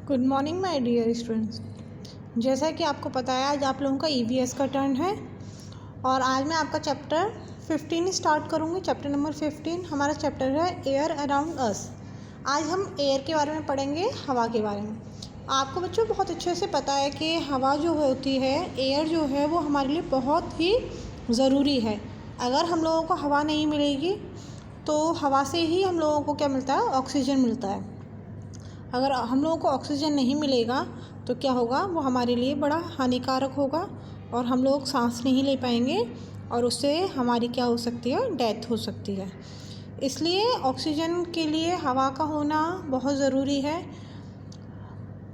Good morning my dear students. जैसा कि आपको पता है आज आप लोगों का ईवीएस का टर्न है और आज मैं आपका चैप्टर 15 स्टार्ट करूँगी। चैप्टर नंबर 15 हमारा चैप्टर है एयर अराउंड अस। आज हम एयर के बारे में पढ़ेंगे, हवा के बारे में। आपको बच्चों बहुत अच्छे से पता है कि हवा जो होती है, एयर जो है वो हमारे लिए बहुत ही ज़रूरी है। अगर हम लोगों को हवा नहीं मिलेगी तो हवा से ही हम लोगों को क्या मिलता है, ऑक्सीजन मिलता है। अगर हम लोगों को ऑक्सीजन नहीं मिलेगा तो क्या होगा, वो हमारे लिए बड़ा हानिकारक होगा और हम लोग सांस नहीं ले पाएंगे और उससे हमारी क्या हो सकती है, डेथ हो सकती है। इसलिए ऑक्सीजन के लिए हवा का होना बहुत ज़रूरी है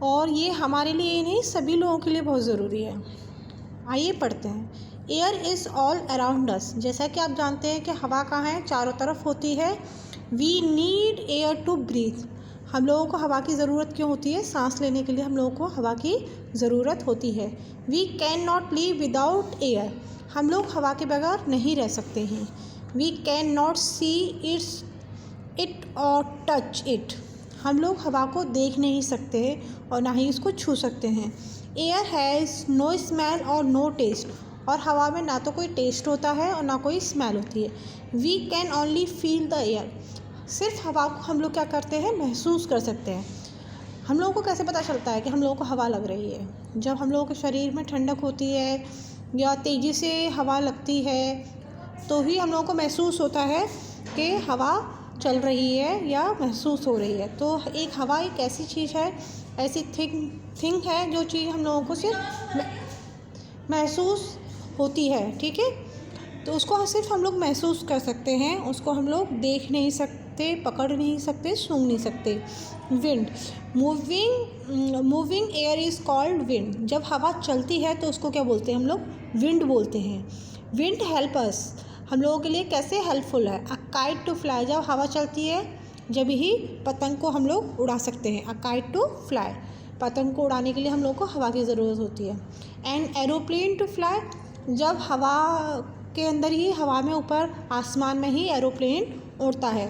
और ये हमारे लिए ही नहीं, सभी लोगों के लिए बहुत ज़रूरी है। आइए पढ़ते हैं। Air is all around us. जैसा कि आप जानते हैं कि हवा कहाँ है, चारों तरफ होती है। We need air to breathe. हम लोगों को हवा की ज़रूरत क्यों होती है? सांस लेने के लिए हम लोगों को हवा की ज़रूरत होती है। We can not live without air. हम लोग हवा के बगैर नहीं रह सकते हैं। We can not see it और टच इट। हम लोग हवा को देख नहीं सकते और ना ही इसको छू सकते हैं। एयर हैज़ नो स्मेल और नो टेस्ट। और हवा में ना तो कोई टेस्ट होता है और ना कोई स्मेल होती है। We can only feel the air. सिर्फ हवा को हम लोग क्या करते हैं, महसूस कर सकते हैं। हम लोगों को कैसे पता चलता है कि हम लोगों को हवा लग रही है? जब हम लोगों के शरीर में ठंडक होती है या तेज़ी से हवा लगती है तो ही हम लोगों को महसूस होता है कि हवा चल रही है या महसूस हो रही है। तो एक हवा एक ऐसी चीज़ है, ऐसी थिंग है जो चीज़ हम लोगों को सिर्फ महसूस होती है, ठीक है। तो उसको सिर्फ हम लोग महसूस कर सकते हैं, उसको हम लोग देख नहीं सकते, पकड़ नहीं सकते, सूंघ नहीं सकते। Wind, moving air is called wind. जब हवा चलती है तो उसको क्या बोलते हैं हम लोग? विंड बोलते हैं। Wind help us. हम लोगों के लिए कैसे हेल्पफुल है? A kite to fly. जब हवा चलती है जब ही पतंग को हम लोग उड़ा सकते हैं। A kite to fly. पतंग को उड़ाने के लिए हम लोग को हवा की ज़रूरत होती है। And aeroplane to fly. जब हवा के अंदर ही, हवा में ऊपर आसमान में ही एरोप्लेन उड़ता है।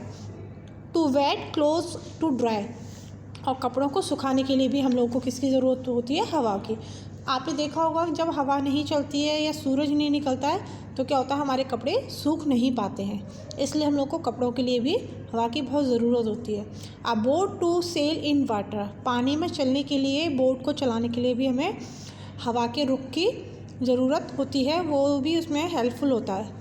To wet cloth to dry. और कपड़ों को सुखाने के लिए भी हम लोगों को किसकी ज़रूरत होती है? हवा की। आपने देखा होगा जब हवा नहीं चलती है या सूरज नहीं निकलता है तो क्या होता है, हमारे कपड़े सूख नहीं पाते हैं। इसलिए हम लोग को कपड़ों के लिए भी हवा की बहुत ज़रूरत होती है। A boat to sail in water. पानी में चलने के लिए, बोट को चलाने के लिए भी हमें हवा के रुख की ज़रूरत होती है, वो भी उसमें हेल्पफुल होता है।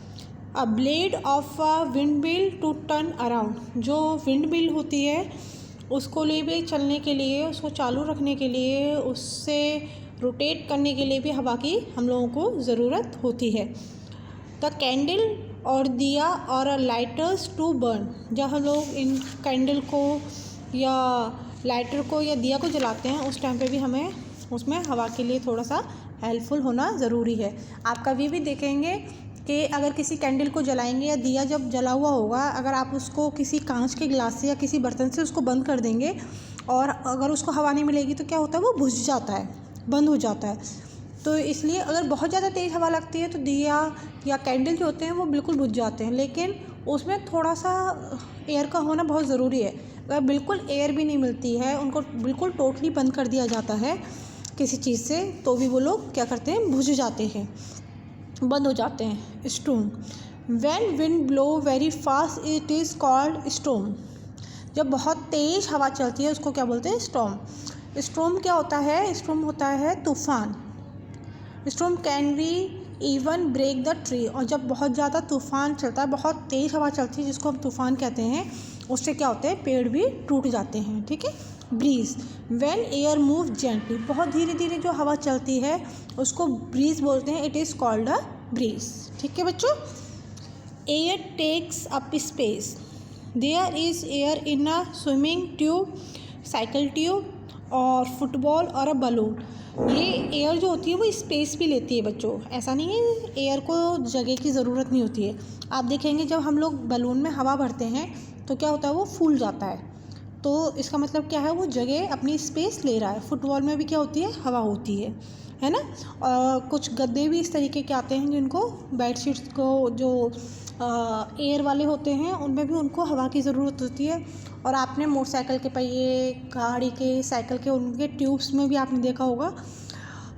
A blade of a windmill to turn around. जो विंड मिल होती है उसको लिए भी चलने के लिए, उसको चालू रखने के लिए, उससे रोटेट करने के लिए भी हवा की हम लोगों को ज़रूरत होती है। द कैंडल और दिया और लाइटर्स टू बर्न। जब हम लोग इन कैंडल को या लाइटर को या दिया को जलाते हैं उस टाइम पे भी हमें उसमें हवा के लिए थोड़ा सा हेल्पफुल होना ज़रूरी है। आप कभी भी देखेंगे कि अगर किसी कैंडल को जलाएंगे या दिया जब जला हुआ होगा, अगर आप उसको किसी कांच के गिलास से या किसी बर्तन से उसको बंद कर देंगे और अगर उसको हवा नहीं मिलेगी तो क्या होता है, वो बुझ जाता है, बंद हो जाता है। तो इसलिए अगर बहुत ज़्यादा तेज़ हवा लगती है तो दिया या कैंडल जो होते हैं वो बिल्कुल बुझ जाते हैं, लेकिन उसमें थोड़ा सा एयर का होना बहुत ज़रूरी है। अगर बिल्कुल एयर भी नहीं मिलती है, उनको बिल्कुल टोटली बंद कर दिया जाता है किसी चीज़ से, तो भी वो लोग क्या करते हैं, बुझ जाते हैं, बंद हो जाते हैं। Storm, when wind blow very fast it is called storm. जब बहुत तेज़ हवा चलती है उसको क्या बोलते हैं? स्टॉर्म। स्टॉर्म क्या होता है? स्टॉर्म होता है तूफान। Storm can be even break the tree. और जब बहुत ज़्यादा तूफान चलता है, बहुत तेज़ हवा चलती है जिसको हम तूफान कहते हैं, उससे क्या होते हैं, पेड़ भी टूट जाते हैं, ठीक है। Breeze, when air move gently. बहुत धीरे धीरे जो हवा चलती है उसको ब्रीज बोलते हैं। It is called a breeze, ठीक है बच्चों। Air takes up space. There is air in a swimming tube, cycle tube और फुटबॉल और अ बलून। ये एयर जो होती है वो स्पेस भी लेती है बच्चों। ऐसा नहीं है एयर को जगह की ज़रूरत नहीं होती है। आप देखेंगे जब हम लोग बलून में हवा भरते हैं तो क्या होता है, वो फूल जाता है। तो तो इसका मतलब क्या है, वो जगह अपनी स्पेस ले रहा है। फुटबॉल में भी क्या होती है, हवा होती है ना। कुछ गद्दे भी इस तरीके के आते हैं जिनको बेडशीट्स को जो एयर वाले होते हैं उनमें भी उनको हवा की ज़रूरत होती है। और आपने मोटरसाइकिल के पहिए, गाड़ी के, साइकिल के, उनके ट्यूब्स में भी आपने देखा होगा,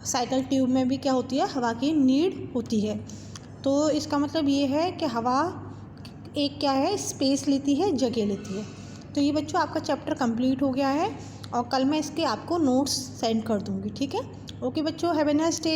साइकिल ट्यूब में भी क्या होती है, हवा की नीड होती है। तो इसका मतलब ये है कि हवा एक क्या है, स्पेस लेती है, जगह लेती है। तो ये बच्चों आपका चैप्टर कंप्लीट हो गया है और कल मैं इसके आपको नोट्स सेंड कर दूँगी, ठीक है। ओके बच्चों, हैव ए नाइस डे।